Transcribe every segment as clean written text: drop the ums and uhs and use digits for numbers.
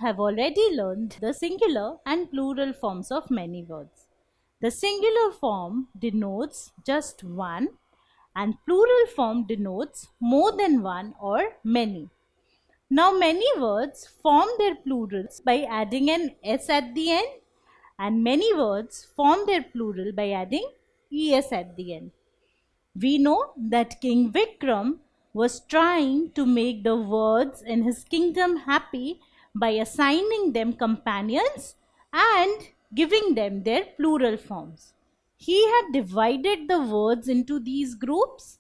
have already learned the singular and plural forms of many words. The singular form denotes just one and plural form denotes more than one or many. Now many words form their plurals by adding an s at the end, and many words form their plural by adding es at the end. We know that King Vikram was trying to make the words in his kingdom happy by assigning them companions and giving them their plural forms. He had divided the words into these groups.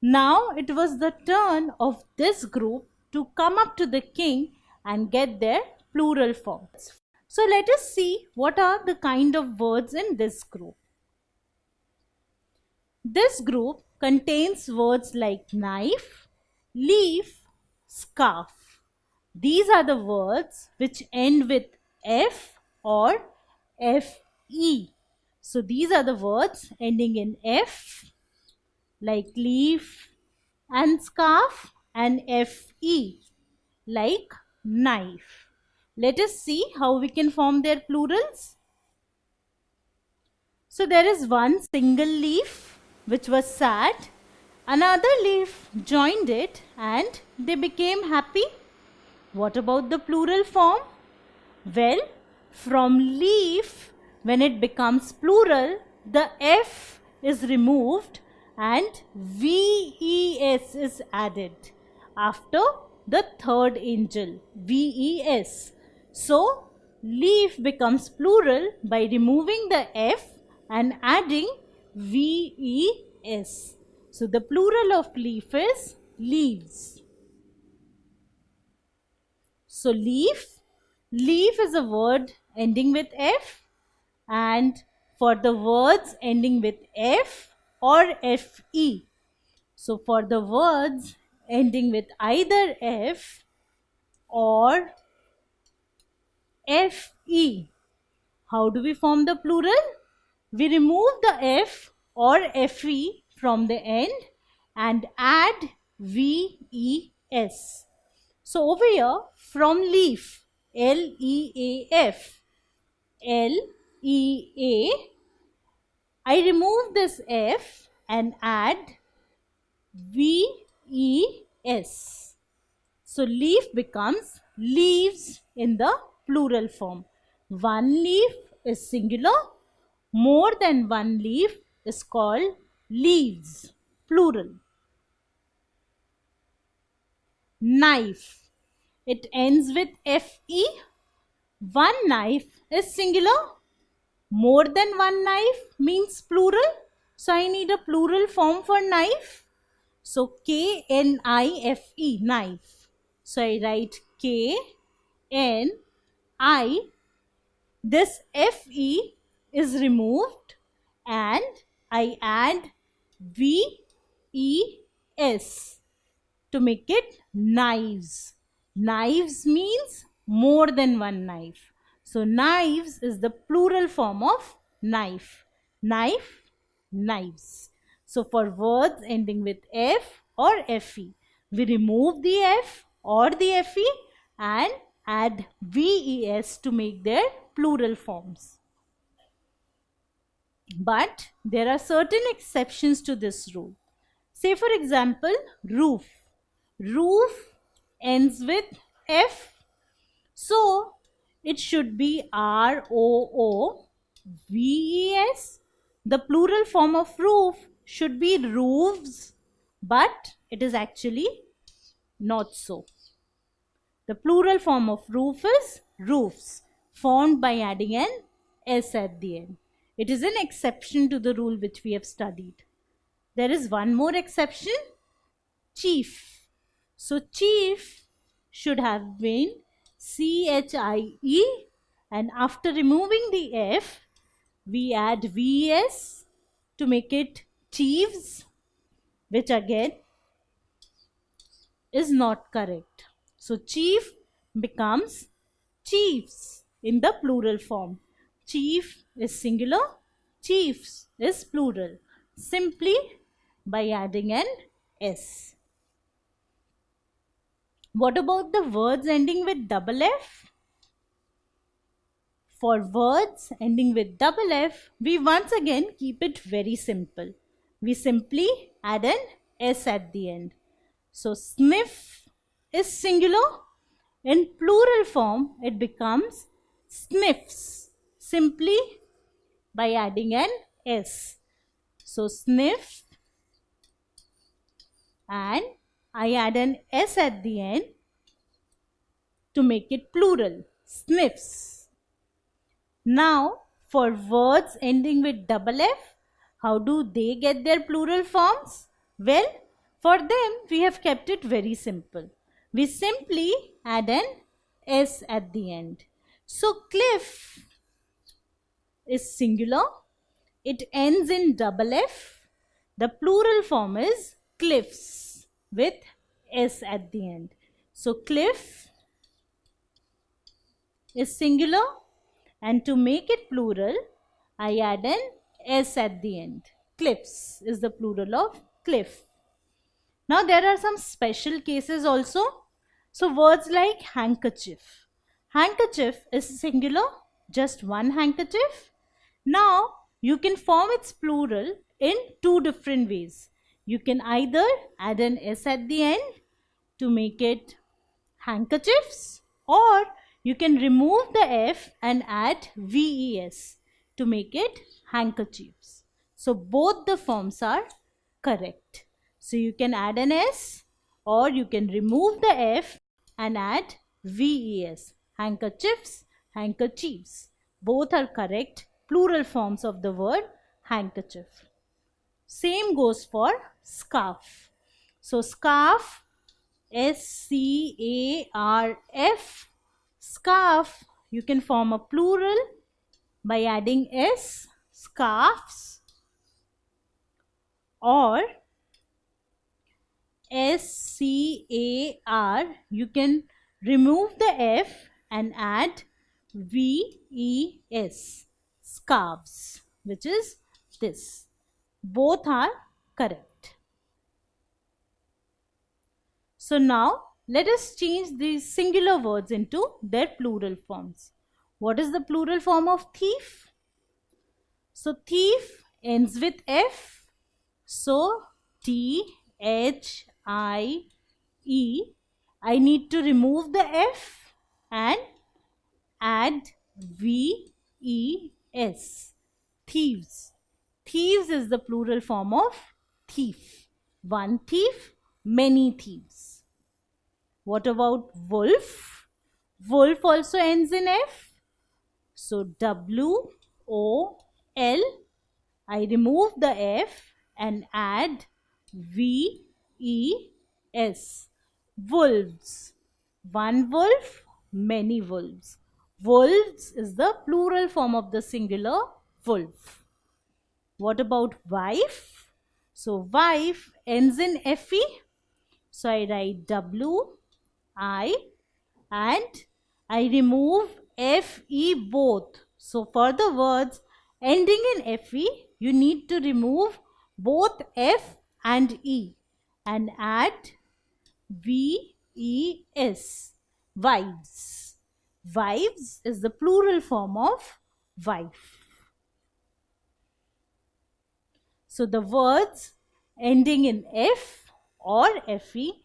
Now it was the turn of this group to come up to the king and get their plural forms. So let us see what are the kind of words in this group. This group contains words like knife, leaf, scarf. These are the words which end with F or FE. So these are the words ending in F, like leaf and scarf, and FE like knife. Let us see how we can form their plurals. So there is one single leaf which was sad. Another leaf joined it and they became happy. What about the plural form? Well, from leaf, when it becomes plural, the F is removed and VES is added after the third angel, VES. So, leaf becomes plural by removing the F and adding VES. So, the plural of leaf is leaves. So, leaf is a word ending with F, and for the words ending with F or FE. So, for the words ending with either F or FE, how do we form the plural? We remove the F or FE from the end and add VES. So over here, from leaf, LEAF, LEA, I remove this F and add VES. So leaf becomes leaves in the plural form. One leaf is singular. More than one leaf is called leaves, plural. Knife. It ends with FE. One knife is singular. More than one knife means plural. So I need a plural form for knife. So KNIFE, knife. So I write KNI. This FE is removed and I add VES to make it knives. Knives means more than one knife. So knives is the plural form of knife. Knife, knives. So for words ending with F or FE, we remove the F or the FE and add VES to make their plural forms. But there are certain exceptions to this rule. Say for example, roof. Roof ends with F. So it should be ROOVES. The plural form of roof should be roofs, but it is actually not so. The plural form of roof is roofs, formed by adding an S at the end. It is an exception to the rule which we have studied. There is one more exception, chief. So chief should have been CHIE, and after removing the F, we add VS to make it chiefs, which again is not correct. So chief becomes chiefs in the plural form. Chief is singular, chiefs is plural, simply by adding an S. What about the words ending with double F? For words ending with double F, we once again keep it very simple. We simply add an S at the end. So sniff is singular. In plural form, it becomes sniffs, simply by adding an S. So sniff, and I add an S at the end to make it plural, sniffs. Now, for words ending with double F, how do they get their plural forms? Well, for them, we have kept it very simple. We simply add an S at the end. So, cliff is singular. It ends in double F. The plural form is cliffs with S at the end. So, cliff is singular, and to make it plural, I add an S at the end. Cliffs is the plural of cliff. Now there are some special cases also. So words like handkerchief. Handkerchief is singular, just one handkerchief. Now you can form its plural in two different ways. You can either add an S at the end to make it handkerchiefs, or you can remove the F and add VES to make it handkerchiefs. So both the forms are correct. So you can add an S, or you can remove the F and add VES, handkerchiefs, handkerchiefs. Both are correct plural forms of the word handkerchief. Same goes for scarf. So scarf, SCARF, scarf, you can form a plural by adding S, scarves, or SCAR, you can remove the F and add VES, scarves, which is this. Both are correct. So now let us change these singular words into their plural forms. What is the plural form of thief? So thief ends with F. So THIE. I need to remove the F and add VES. Thieves. Thieves is the plural form of thief. One thief, many thieves. What about wolf? Wolf also ends in F. So WOL. I remove the F and add VES. Wolves. One wolf, many wolves. Wolves is the plural form of the singular wolf. What about wife? So wife ends in FE. So I write WI and I remove FE both. So for the words ending in FE, you need to remove both F and E and add VES. Wives. Wives is the plural form of wife. So the words ending in F or FE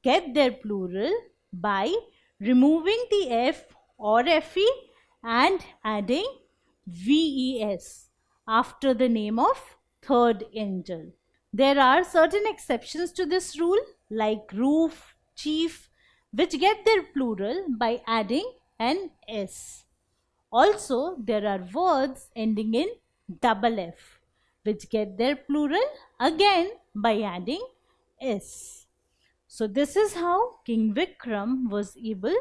get their plural by removing the F or FE and adding VES after the name of third angel. There are certain exceptions to this rule, like roof, chief, which get their plural by adding an S. Also, there are words ending in double F, which get their plural again by adding S. So this is how King Vikram was able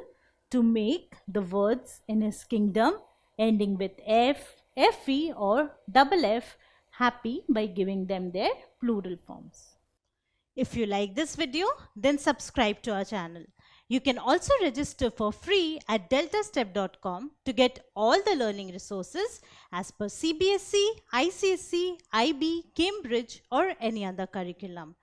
to make the words in his kingdom ending with F, FE or double F happy by giving them their plural forms. If you like this video, then subscribe to our channel. You can also register for free at deltastep.com to get all the learning resources as per CBSE, ICSE, IB, Cambridge or any other curriculum.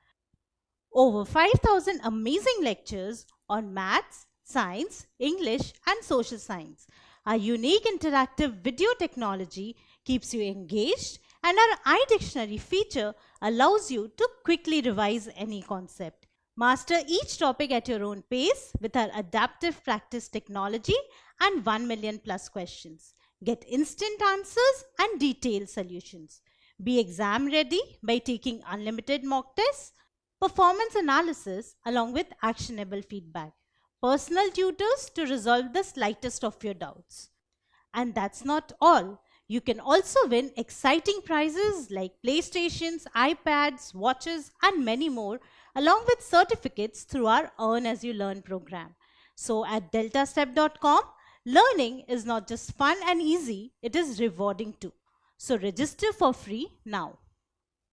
Over 5,000 amazing lectures on maths, science, English and social science Our unique interactive video technology keeps you engaged, and our iDictionary feature allows you to quickly revise any concept. Master each topic at your own pace with our adaptive practice technology and 1 million plus questions. Get instant answers and detailed solutions. Be exam ready by taking unlimited mock tests, performance analysis along with actionable feedback, personal tutors to resolve the slightest of your doubts. And that's not all. You can also win exciting prizes like PlayStations, iPads, watches, and many more, along with certificates through our Earn As You Learn program. So at deltastep.com, learning is not just fun and easy, it is rewarding too. So register for free now.